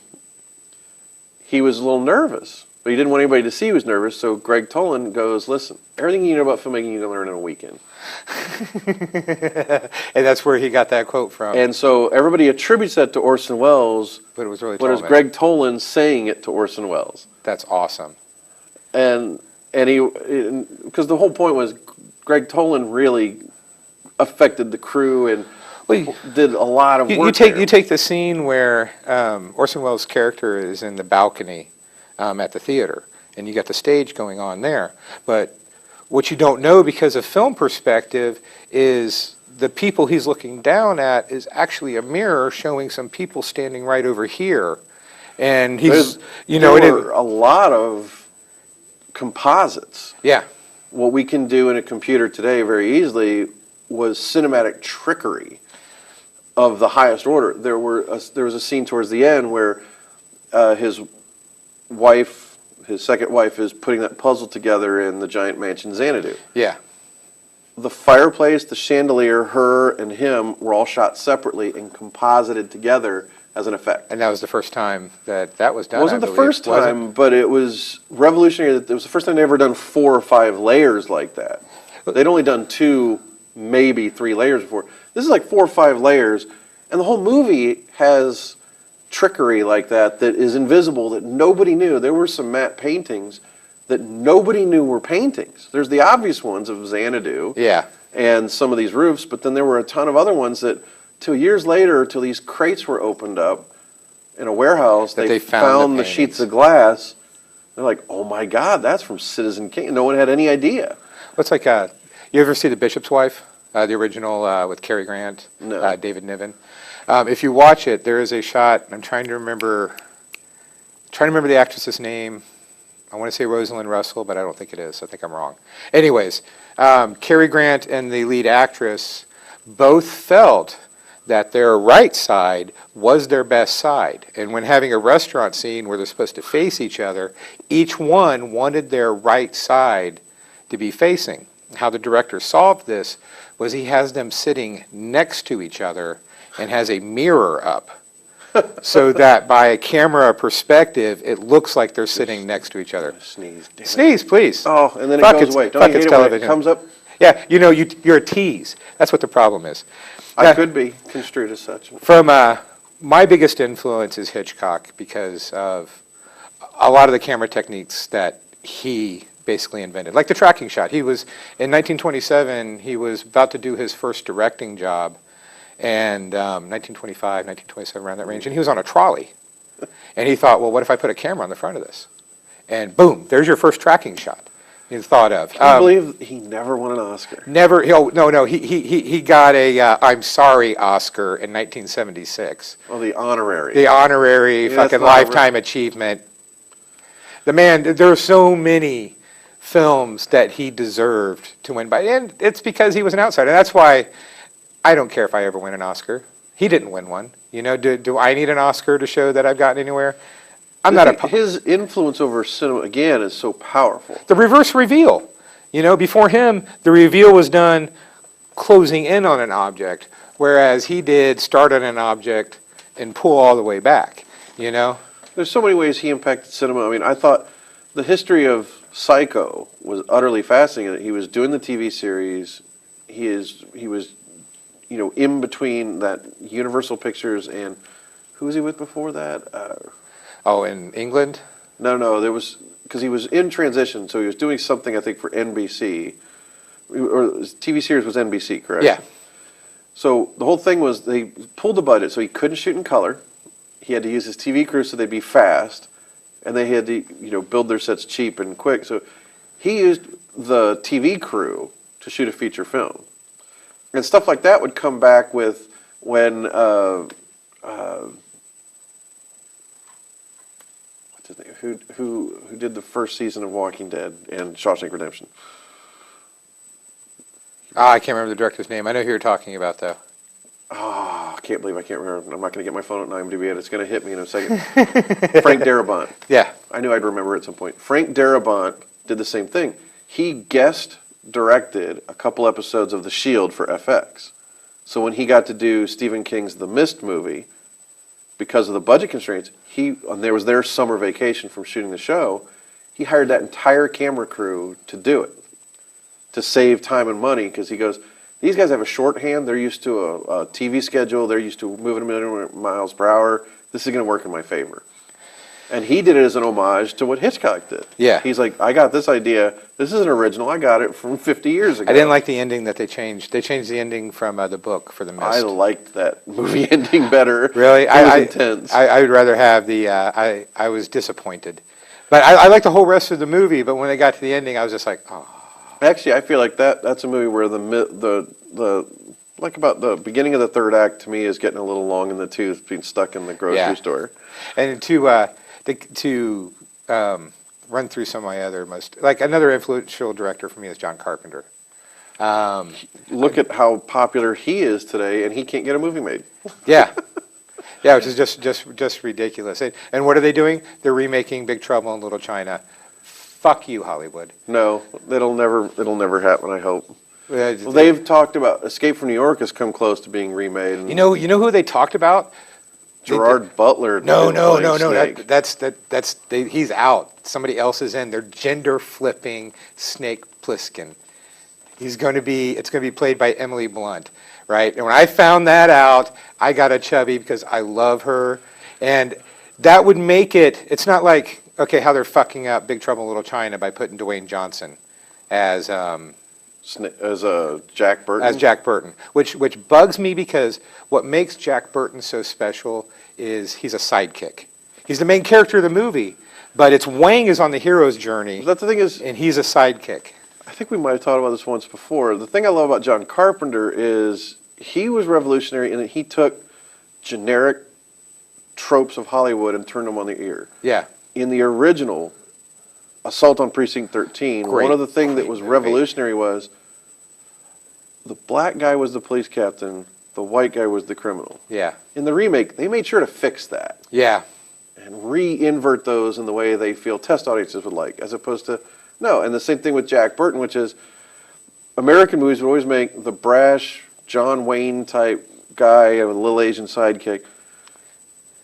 he was a little nervous, but he didn't want anybody to see he was nervous, so Greg Toland goes, listen, everything you know about filmmaking you can learn in a weekend. And that's where he got that quote from. And so everybody attributes that to Orson Welles, But it was really but it was Toland. Greg Toland saying it to Orson Welles. That's awesome. And because the whole point was Greg Toland really affected the crew and did a lot of work. You take the scene where Orson Welles' character is in the balcony at the theater, and you got the stage going on there. But what you don't know because of film perspective is the people he's looking down at is actually a mirror showing some people standing right over here. And he's, there were a lot of composites. Yeah. What we can do in a computer today very easily was cinematic trickery of the highest order. There was a scene towards the end where his second wife, is putting that puzzle together in the giant mansion Xanadu. Yeah. The fireplace, the chandelier, her and him were all shot separately and composited together as an effect. And that was the first time that was done. It wasn't the first time, but it was revolutionary. It was the first time they'd ever done 4 or 5 layers like that. They'd only done 2, maybe 3 layers before. This is like 4 or 5 layers, and the whole movie has trickery like that is invisible, that nobody knew. There were some matte paintings that nobody knew were paintings. There's the obvious ones of Xanadu, and some of these roofs, but then there were a ton of other ones that, till years later, till these crates were opened up in a warehouse, they found the sheets of glass. They're like, oh my God, that's from Citizen Kane. No one had any idea. What's like you ever see The Bishop's Wife, the original with Cary Grant, No. David Niven? If you watch it, there is a shot. I'm trying to remember the actress's name. I want to say Rosalind Russell, but I don't think it is. I think I'm wrong. Anyways, Cary Grant and the lead actress both felt that their right side was their best side. And when having a restaurant scene where they're supposed to face each other, each one wanted their right side to be facing. How the director solved this was he has them sitting next to each other and has a mirror up so that by a camera perspective, it looks like they're sitting next to each other. Sneeze. Damn it. Sneeze, please. Oh, and then Fuck, it goes away. Don't you hate it when it comes up? Yeah, you're a tease. That's what the problem is. I could be construed as such. From my biggest influence is Hitchcock because of a lot of the camera techniques that he basically invented. Like the tracking shot. He was, in 1927, he was about to do his first directing job, and 1925, 1927, around that range, and he was on a trolley. And he thought, well, what if I put a camera on the front of this? And boom, there's your first tracking shot you thought of. Can you believe he never won an Oscar? Never, he got a I'm sorry Oscar in 1976. Oh, the honorary. The honorary Yeah, fucking that's not lifetime achievement. The man, there are so many films that he deserved to win by, and it's because he was an outsider. That's why I don't care if I ever win an Oscar. He didn't win one. You know, do I need an Oscar to show that I've gotten anywhere? I'm not a... His influence over cinema, again, is so powerful. The reverse reveal. You know, before him, the reveal was done closing in on an object, whereas he did start on an object and pull all the way back, you know? There's so many ways he impacted cinema. I mean, I thought the history of Psycho was utterly fascinating. He was doing the TV series. He was, you know, in between that Universal Pictures and who was he with before that? Oh, in England? No, there was, because he was in transition, so he was doing something, I think, for NBC, or his TV series was NBC, correct? Yeah. So the whole thing was they pulled the budget, so he couldn't shoot in color. He had to use his TV crew so they'd be fast, and they had to, you know, build their sets cheap and quick. So he used the TV crew to shoot a feature film. And stuff like that would come back with when what's his name? Who did the first season of Walking Dead and Shawshank Redemption? I can't remember the director's name. I know who you're talking about, though. Oh, I can't believe I can't remember. I'm not going to get my phone at IMDb, and it's going to hit me in a second. Frank Darabont. Yeah. I knew I'd remember at some point. Frank Darabont did the same thing. He guest directed a couple episodes of The Shield for FX. So when he got to do Stephen King's The Mist movie, because of the budget constraints, and there was their summer vacation from shooting the show, he hired that entire camera crew to do it, to save time and money, because he goes, these guys have a shorthand, they're used to a TV schedule, they're used to moving a million miles per hour, this is going to work in my favor. And he did it as an homage to what Hitchcock did. Yeah. He's like, I got this idea. This is an original. I got it from 50 years ago. I didn't like the ending that they changed. They changed the ending from the book for The Mist. I liked that movie ending better. Really? It was intense. I would rather have the, I was disappointed. But I liked the whole rest of the movie, but when they got to the ending, I was just like, oh. Actually, I feel like that's a movie where like about the beginning of the third act, to me, is getting a little long in the tooth, being stuck in the grocery store. And to run through some of my other like another influential director for me is John Carpenter. Look at how popular he is today, and he can't get a movie made. Yeah. Yeah, which is just ridiculous. And what are they doing? They're remaking Big Trouble in Little China. Fuck you, Hollywood. No, it'll never happen, I hope. Well, they've talked about Escape from New York has come close to being remade. And you know who they talked about? Gerard Butler. No. He's out. Somebody else is in. They're gender flipping Snake Plissken. It's going to be played by Emily Blunt, right? And when I found that out, I got a chubby because I love her, and that would make it. It's not like how they're fucking up Big Trouble in Little China by putting Dwayne Johnson as Jack Burton. As Jack Burton, which bugs me because what makes Jack Burton so special is he's a sidekick. He's the main character of the movie, but it's Wang is on the hero's journey. That's the thing is, and he's a sidekick. I think we might have talked about this once before. The thing I love about John Carpenter is he was revolutionary in that he took generic tropes of Hollywood and turned them on their ear. Yeah. In the original Assault on Precinct 13, one of the things that was revolutionary was the black guy was the police captain, the white guy was the criminal. Yeah. In the remake, they made sure to fix that. Yeah. And re-invert those in the way they feel test audiences would like, as opposed to, no. And the same thing with Jack Burton, which is American movies would always make the brash John Wayne type guy with a little Asian sidekick.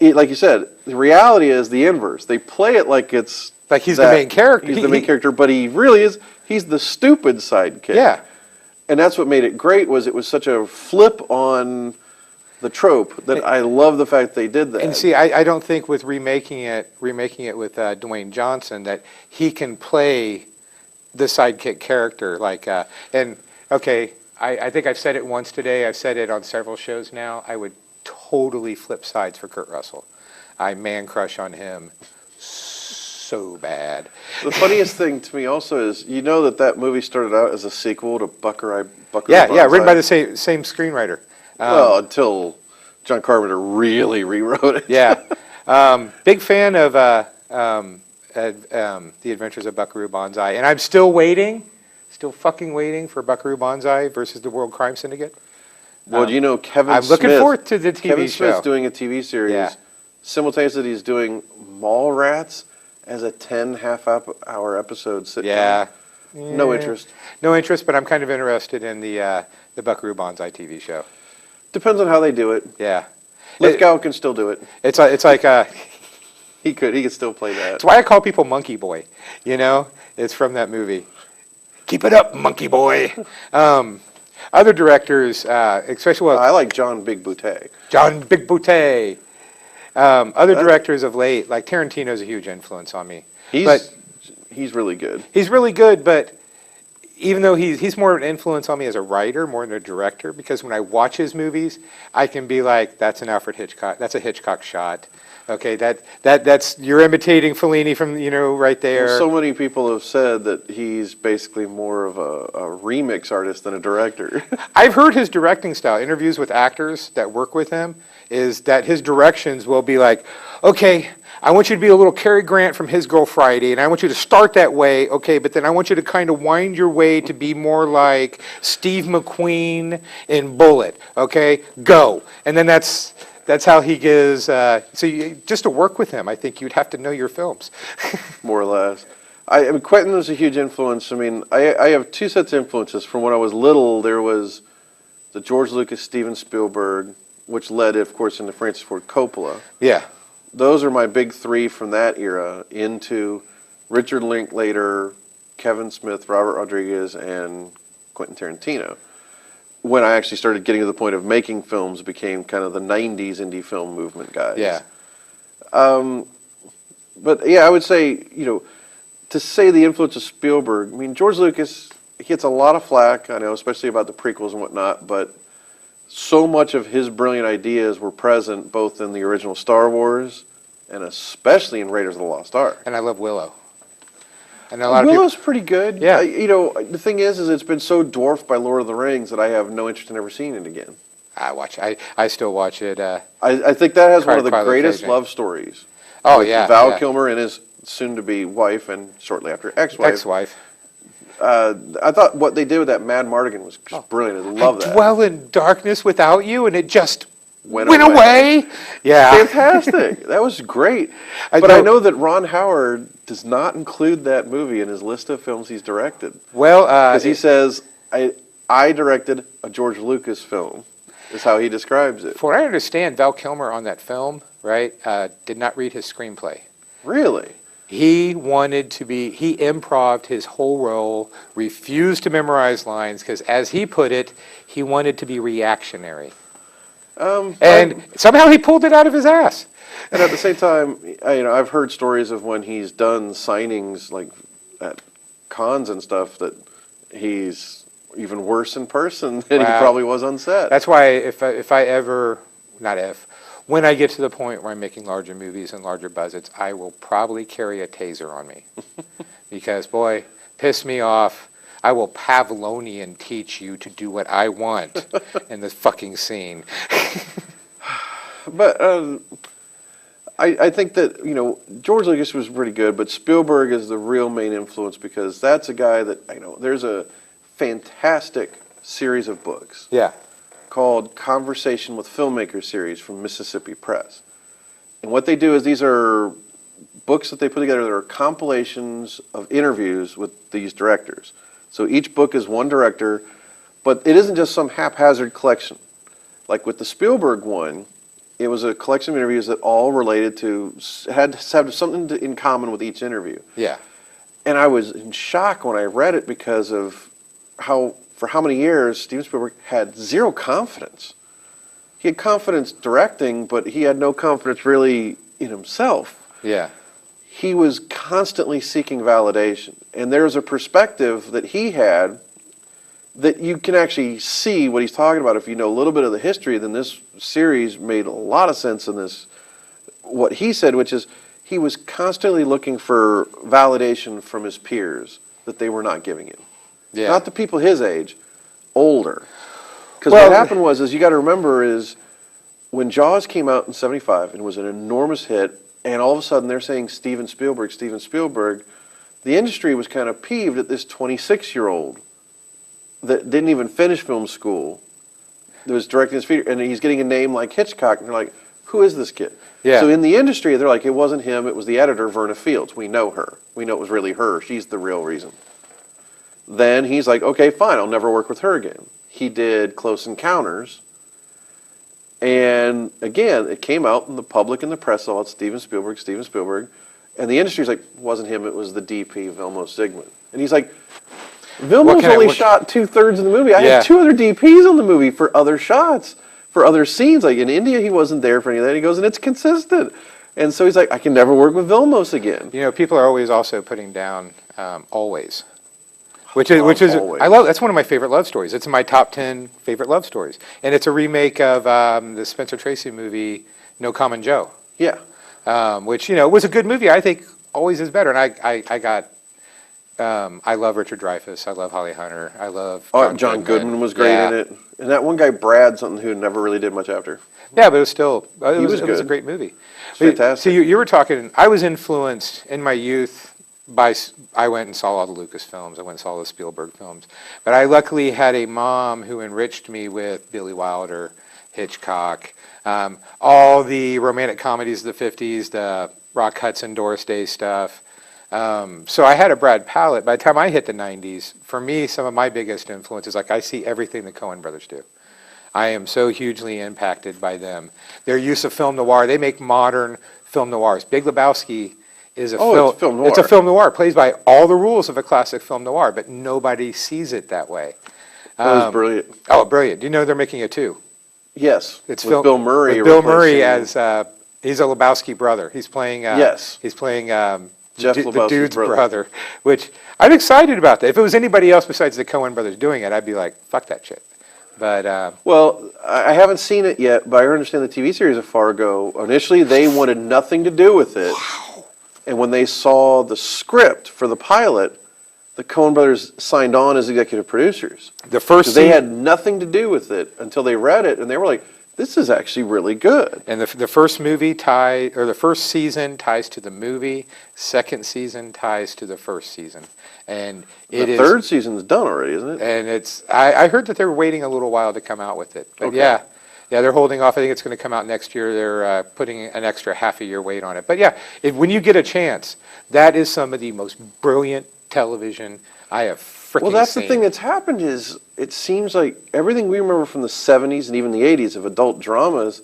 Like you said, the reality is the inverse. They play it like it's like he's the main character. He's the main character, but he really is. He's the stupid sidekick. Yeah. And that's what made it great. Was it was such a flip on the trope that I love the fact they did that. And see, I don't think with remaking it with Dwayne Johnson that he can play the sidekick character like and okay, I think I've said it once today. I've said it on several shows now. I would totally flip sides for Kurt Russell. I man crush on him so bad. The funniest thing to me also is, you know, that movie started out as a sequel to Buckaroo Yeah, Banzai. written by the same screenwriter. Well, until John Carpenter really rewrote it. Yeah. Big fan of The Adventures of Buckaroo Banzai. And I'm still fucking waiting for Buckaroo Banzai versus the World Crime Syndicate. Well, you know, Kevin I'm Smith. looking forward to the TV Kevin show. Smith's doing a TV series. Yeah. Simultaneously, he's doing Mallrats as a 10 half-hour episode sitcom. Yeah. No interest. No interest, but I'm kind of interested in the Buckaroo Banzai TV show. Depends on how they do it. Yeah. Lithgow can still do it. It's like He could still play that. it's why I call people Monkey Boy. You know, it's from that movie. Keep it up, Monkey Boy. Other directors, especially I like John Big Boutte. John Big Boutte. Other directors of late, like Tarantino's a huge influence on me. He's really good. He's really good, but even though he's more of an influence on me as a writer, more than a director, because when I watch his movies, I can be like, that's an Alfred Hitchcock, that's a Hitchcock shot. Okay, that's you're imitating Fellini from right there. Well, so many people have said that he's basically more of a remix artist than a director. I've heard his directing style. Interviews with actors that work with him is that his directions will be like, okay, I want you to be a little Cary Grant from His Girl Friday, and I want you to start that way, okay, but then I want you to kind of wind your way to be more like Steve McQueen in Bullet, okay? Go. And then that's how he gives, just to work with him, I think you'd have to know your films. More or less. I mean, Quentin was a huge influence. I mean, I have two sets of influences. From when I was little, there was the George Lucas, Steven Spielberg, which led, of course, into Francis Ford Coppola. Yeah. Those are my big three from that era into Richard Linklater, Kevin Smith, Robert Rodriguez, and Quentin Tarantino. When I actually started getting to the point of making films, became kind of the 90s indie film movement guys. Yeah. But yeah, I would say, to say the influence of Spielberg, I mean, George Lucas, he gets a lot of flack, I know, especially about the prequels and whatnot, but so much of his brilliant ideas were present both in the original Star Wars and especially in Raiders of the Lost Ark. And I love Willow. And Willow's pretty good. Yeah. The thing is it's been so dwarfed by Lord of the Rings that I have no interest in ever seeing it again. I still watch it. I think that has one of the Twilight greatest Occasion. love stories. Oh, with yeah. Val yeah. Kilmer and his soon-to-be wife, and shortly after ex-wife. Ex-wife. I thought what they did with that Mad Mardigan was just brilliant. I love that. Dwell in darkness without you, and it just Went away. Yeah. Fantastic. That was great. But I know that Ron Howard does not include that movie in his list of films he's directed. Well, because he says, I directed a George Lucas film, is how he describes it. from what I understand, Val Kilmer on that film, right, did not read his screenplay. Really? He improv'd his whole role, refused to memorize lines, because as he put it, he wanted to be reactionary. And somehow he pulled it out of his ass. And at the same time, I've heard stories of when he's done signings like at cons and stuff that he's even worse in person than he probably was on set. That's why when I get to the point where I'm making larger movies and larger budgets, I will probably carry a taser on me. Because, boy, piss me off. I will Pavlonian teach you to do what I want in this fucking scene. But I think that, George Lucas was pretty good, but Spielberg is the real main influence because that's a guy that, there's a fantastic series of books. Yeah. Called Conversation with Filmmakers series from Mississippi Press. And what they do is these are books that they put together that are compilations of interviews with these directors. So each book is one director, but it isn't just some haphazard collection. Like with the Spielberg one, it was a collection of interviews that all related to, had to have something in common with each interview. Yeah. And I was in shock when I read it because of for how many years Steven Spielberg had zero confidence. he had confidence directing, but he had no confidence really in himself. Yeah. He was constantly seeking validation. And there's a perspective that he had that you can actually see what he's talking about. If you know a little bit of the history, then this series made a lot of sense in this, what he said, which is he was constantly looking for validation from his peers that they were not giving him. Yeah. Not the people his age, older. Because Well, what happened was, you got to remember, is when Jaws came out in '75 and was an enormous hit, and all of a sudden they're saying Steven Spielberg, the industry was kind of peeved at this 26-year-old that didn't even finish film school, that was directing his feature, and he's getting a name like Hitchcock, and they're like, who is this kid? Yeah. So in the industry, they're like, it wasn't him, it was the editor, Verna Fields. We know her. We know it was really her. She's the real reason. Then he's like, okay, fine, I'll never work with her again. He did Close Encounters, and again, it came out in the public and the press, all it's Steven Spielberg, and the industry's like, it wasn't him, it was the DP, Vilmos Zsigmond. And he's like, Vilmos only shot 2/3 of the movie. I had 2 other DPs on the movie for other shots, for other scenes. Like in India, he wasn't there for any of that. He goes, and it's consistent. And so he's like, I can never work with Vilmos again. You know, people are always also putting down Always. Which is Always. I love. That's one of my favorite love stories. It's in my top 10 favorite love stories, and it's a remake of the Spencer Tracy movie No Common Joe. Yeah. Which was a good movie. I think Always is better. And I love Richard Dreyfuss. I love Holly Hunter. I love John Goodman was great in it, and that one guy Brad, something who never really did much after. Yeah, but it was still it was a good. great movie. Fantastic. So you were talking. I was influenced in my youth by. I went and saw all the Lucas films. I went and saw all the Spielberg films. But I luckily had a mom who enriched me with Billy Wilder, Hitchcock, all the romantic comedies of the 50s, the Rock Hudson, Doris Day stuff. So I had a broad palette. By the time I hit the 90s, for me, some of my biggest influences, like I see everything the Coen brothers do. I am so hugely impacted by them. Their use of film noir, they make modern film noirs. Big Lebowski is a it's film noir. It's a film noir. It plays by all the rules of a classic film noir, but nobody sees it that way. That was brilliant. Oh, brilliant. Do you know they're making a 2? Yes. It's with Bill Murray. With Bill Murray as, he's a Lebowski brother. He's playing, he's playing Jeff the Lebowski's dude's brother. brother, which I'm excited about that. If it was anybody else besides the Coen brothers doing it, I'd be like, fuck that shit. But well, I haven't seen it yet, but I understand the TV series of Fargo. Initially, they wanted nothing to do with it. Wow. And when they saw the script for the pilot, the Coen brothers signed on as executive producers. They had nothing to do with it until they read it, and they were like, this is actually really good. And the first the first season ties to the movie. Second season ties to the first season, and the third season's done already, isn't it? And I heard that they're waiting a little while to come out with it. But yeah, they're holding off. I think it's going to come out next year. They're putting an extra half a year wait on it. But yeah, when you get a chance, that is some of the most brilliant television I have freaking seen. Well, that's the thing that's happened is it seems like everything we remember from the 70s and even the 80s of adult dramas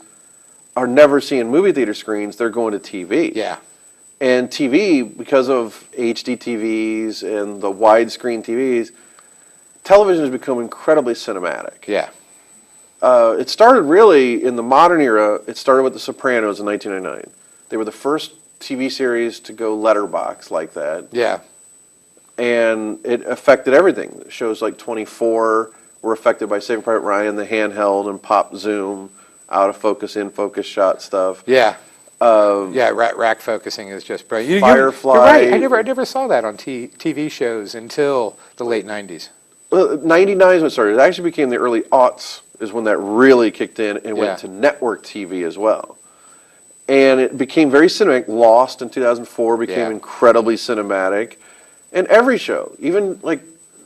are never seeing movie theater screens. They're going to TV. Yeah. And TV, because of HD TVs and the widescreen TVs, television has become incredibly cinematic. Yeah. It started really in the modern era. It started with The Sopranos in 1999. They were the first TV series to go letterbox like that. Yeah. And it affected everything. Shows like 24 were affected by Saving Private Ryan, the handheld and pop zoom, out of focus, in focus shot stuff. Yeah. Rack focusing is just brilliant. Firefly. You're right. I never saw that on TV shows until the late 90s. Well, 99 is when it started. It actually became the early aughts is when that really kicked in and went to network TV as well. And it became very cinematic. Lost in 2004 became incredibly cinematic. And every show, even like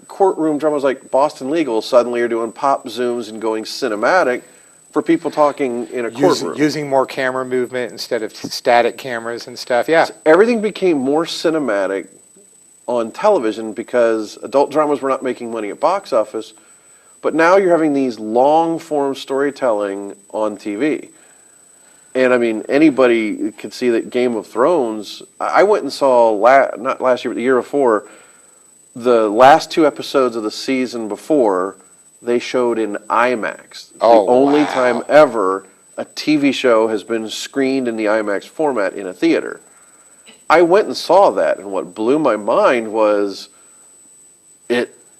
courtroom dramas like Boston Legal, suddenly are doing pop zooms and going cinematic for people talking in a courtroom. Using more camera movement instead of static cameras and stuff, yeah. So everything became more cinematic on television because adult dramas were not making money at box office, but now you're having these long-form storytelling on TV. And I mean, anybody could see that Game of Thrones, I went and saw, not last year, but the year before, the last 2 episodes of the season before, they showed in IMAX. Oh, the only wow. time ever a TV show has been screened in the IMAX format in a theater. I went and saw that, and what blew my mind was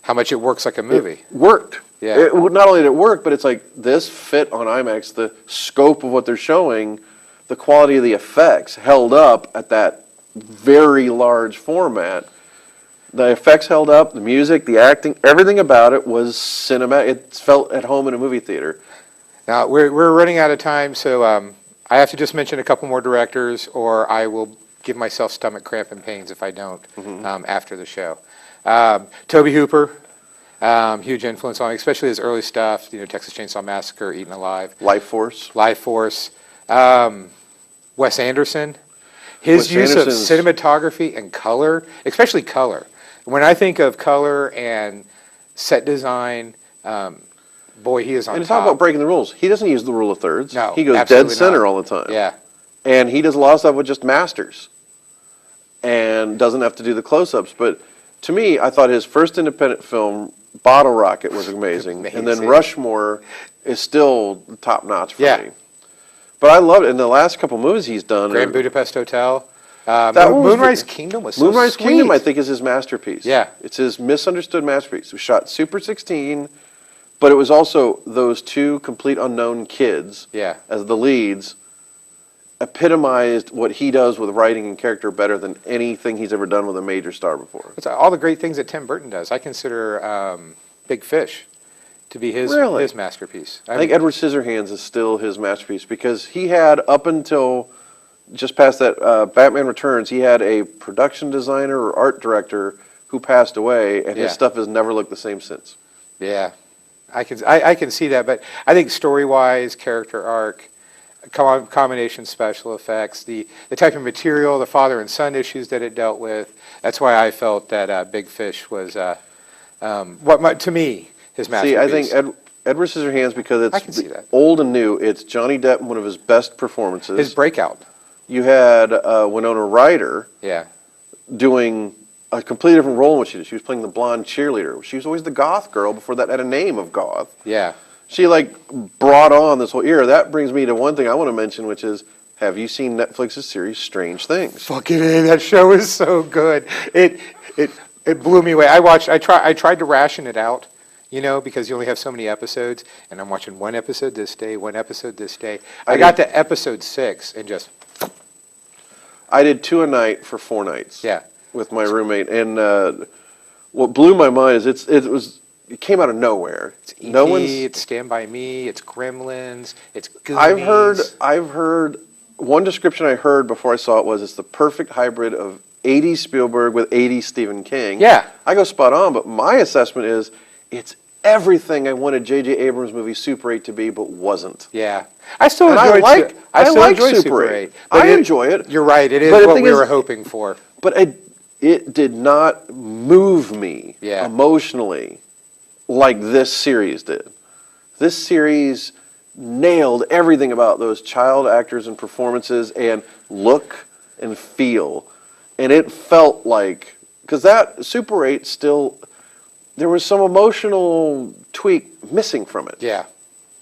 how much it works like a movie. it worked. Yeah. Not only did it work, but it's like this fit on IMAX, the scope of what they're showing, the quality of the effects held up at that very large format. The effects held up, the music, the acting, everything about it was cinematic. It felt at home in a movie theater. Now, we're running out of time, so I have to just mention a couple more directors, or I will give myself stomach cramp and pains if I don't after the show. Tobe Hooper, huge influence on me, especially his early stuff, Texas Chainsaw Massacre, Eaten Alive. Life Force. Wes Anderson. His use of cinematography and color, especially color. When I think of color and set design, boy, he is on top. And talk about breaking the rules. He doesn't use the rule of thirds. No, he goes absolutely dead center not. all the time. Yeah. And he does a lot of stuff with just masters and doesn't have to do the close-ups. But to me, I thought his first independent film, Bottle Rocket, was amazing. And then Rushmore is still top-notch for me. But I loved it. In the last couple movies he's done. Grand Budapest Hotel. Moonrise Kingdom was so Moonrise sweet. Kingdom, I think, is his masterpiece. Yeah. It's his misunderstood masterpiece. It was shot Super 16, but it was also those two complete unknown kids as the leads epitomized what he does with writing and character better than anything he's ever done with a major star before. It's all the great things that Tim Burton does. I consider Big Fish to be his masterpiece. I think Edward Scissorhands is still his masterpiece because he had, up until just past that Batman Returns, he had a production designer or art director who passed away, and his stuff has never looked the same since. Yeah, I can see that, but I think story-wise, character arc, combination special effects, the type of material, the father and son issues that it dealt with, that's why I felt that Big Fish was, to me, his masterpiece. See, I think Edward Scissorhands, because I can see that. Old and new, it's Johnny Depp, one of his best performances. His breakout. You had Winona Ryder doing a completely different role in what she did. She was playing the blonde cheerleader. She was always the goth girl before that had a name of goth. Yeah. She brought on this whole era. That brings me to one thing I want to mention, which is, have you seen Netflix's series Strange Things? Fucking A, that show is so good. It blew me away. I tried to ration it out, because you only have so many episodes, and I'm watching one episode this day, one episode this day. I got to episode 6 and just... I did 2 a night for 4 nights. Yeah. With my roommate, and what blew my mind is it came out of nowhere. It's E.T., it's Stand By Me, it's Gremlins, it's Goonies. I've heard one description I heard before I saw it was it's the perfect hybrid of 80s Spielberg with 80s Stephen King. Yeah. I go spot on, but my assessment is it's everything I wanted J.J. Abrams' movie Super 8 to be, but wasn't. Yeah. I still enjoy Super 8. I enjoy it. You're right, it is what we were hoping for. But it did not move me emotionally like this series did. This series nailed everything about those child actors and performances and look and feel. And it felt like, because that Super 8 still, there was some emotional tweak missing from it. Yeah.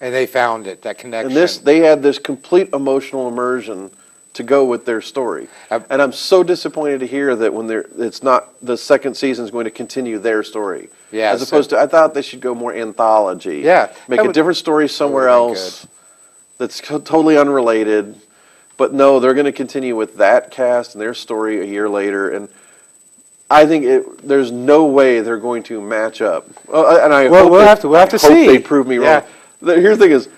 And they found it, that connection. And they had this complete emotional immersion to go with their story. And I'm so disappointed to hear that it's not, the second season is going to continue their story. Yeah. As opposed to, I thought they should go more anthology. Yeah. Make a different story somewhere else that's totally unrelated. But no, they're going to continue with that cast and their story a year later. And I think there's no way they're going to match up. And I hope we'll have to see. They prove me wrong. Here's the thing is,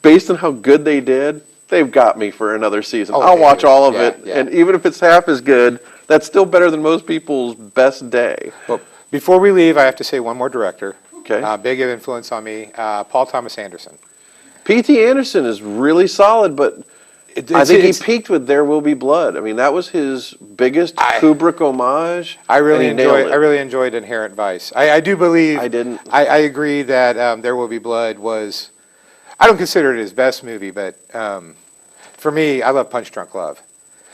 based on how good they did, they've got me for another season. I'll watch all of it, and even if it's half as good, that's still better than most people's best day. Well, before we leave, I have to say one more director. Okay. Big influence on me, Paul Thomas Anderson. P.T. Anderson is really solid, but I think he peaked with There Will Be Blood. I mean, that was his biggest Kubrick homage. I really enjoyed Inherent Vice. I do believe. I didn't. I agree that There Will Be Blood was. I don't consider it his best movie, but for me, I love Punch Drunk Love.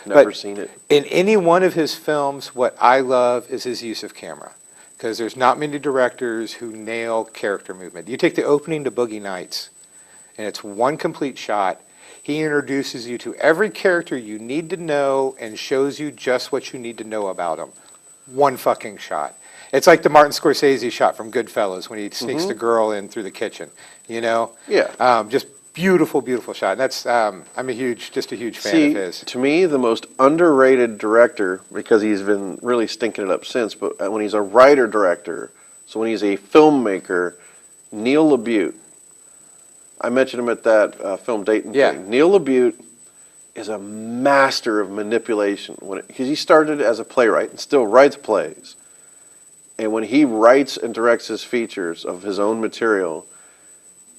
Never seen it. In any one of his films, what I love is his use of camera. because there's not many directors who nail character movement. You take the opening to Boogie Nights, and it's one complete shot. He introduces you to every character you need to know and shows you just what you need to know about them. One fucking shot. It's like the Martin Scorsese shot from Goodfellas when he sneaks the girl in through the kitchen, you know? Yeah. Just beautiful, beautiful shot. And that's, I'm just a huge fan of his. To me, the most underrated director, because he's been really stinking it up since, but when he's a writer-director, so when he's a filmmaker, Neil LaBute. I mentioned him at that film Dayton thing. Neil LaBute is a master of manipulation because he started as a playwright and still writes plays. And when he writes and directs his features of his own material,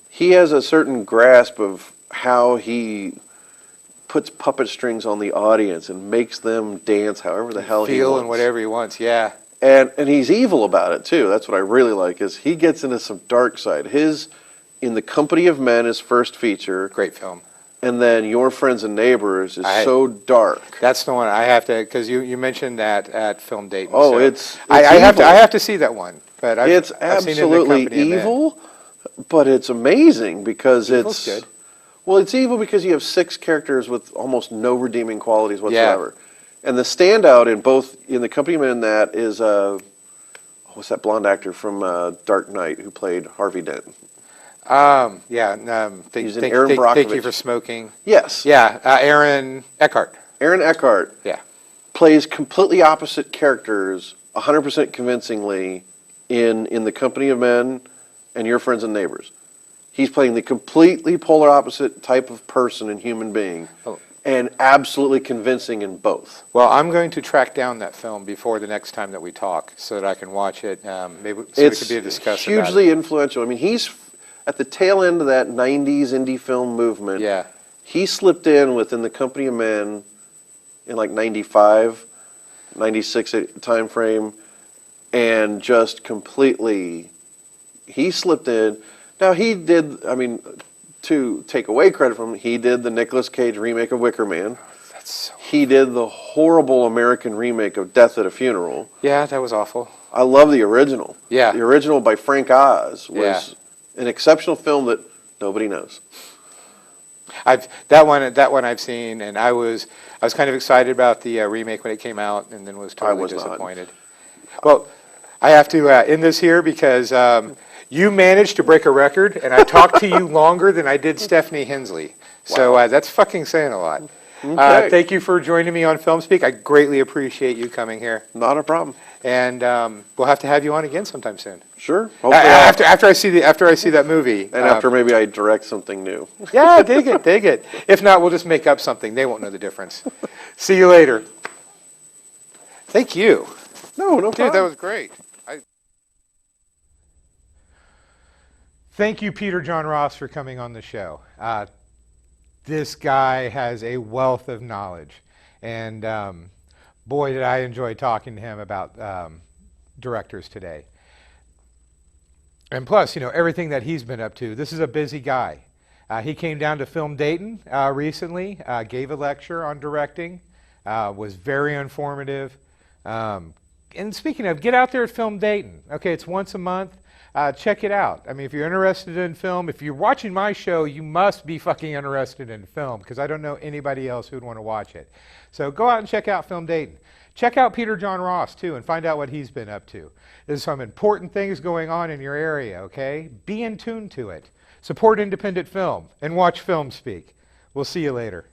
he has a certain grasp of how he puts puppet strings on the audience and makes them dance however the hell he wants. Feel and whatever he wants, yeah. And he's evil about it too. That's what I really like, is he gets into some dark side. His In the Company of Men, his first feature. Great film. And then Your Friends and Neighbors is so dark. That's the one I have to, because you mentioned that at Film Dayton. Oh, so it's I have to see that one. But it's I've seen it in absolutely the Company of Men. evil, but it's amazing because Evil's good. Well, it's evil because you have 6 characters with almost no redeeming qualities whatsoever. Yeah. And the standout in the Company of Men, that is what's that blonde actor from Dark Knight who played Harvey Dent? Thank you for smoking. Yes. Yeah, Aaron Eckhart. Aaron Eckhart. Yeah. Plays completely opposite characters 100% convincingly in The Company of Men and Your Friends and Neighbors. He's playing the completely polar opposite type of person and human being, and absolutely convincing in both. Well, I'm going to track down that film before the next time that we talk so that I can watch it. Maybe so it could be a discussion. It's hugely influential. I mean, he's at the tail end of that 90s indie film movement. Yeah. He slipped in within The Company of Men in like 95, 96 time frame, and just completely, he slipped in. Now, he did, to take away credit from him, he did the Nicolas Cage remake of Wicker Man. That's so... He did the horrible American remake of Death at a Funeral. Yeah, that was awful. I love the original. Yeah. The original by Frank Oz was an exceptional film that nobody knows. That one I've seen, and I was kind of excited about the remake when it came out, and then was totally disappointed. Well, I have to end this here because you managed to break a record, and I talked to you longer than I did Stephanie Hensley. So that's fucking saying a lot. Okay. Thank you for joining me on Film Speak. I greatly appreciate you coming here. Not a problem. And we'll have to have you on again sometime soon. Sure. After I see that movie. And after maybe I direct something new. Yeah, dig it. If not, we'll just make up something. They won't know the difference. See you later. Thank you. No problem. Dude, that was great. Thank you, Peter John Ross, for coming on the show. This guy has a wealth of knowledge. And boy, did I enjoy talking to him about directors today. And plus, everything that he's been up to. This is a busy guy. He came down to Film Dayton recently, gave a lecture on directing, was very informative. And speaking of, get out there at Film Dayton. Okay, it's once a month. Check it out. I mean, if you're interested in film, if you're watching my show, you must be fucking interested in film, because I don't know anybody else who would want to watch it. So go out and check out Film Dayton. Check out Peter John Ross, too, and find out what he's been up to. There's some important things going on in your area, okay? Be in tune to it. Support independent film, and watch Film Speak. We'll see you later.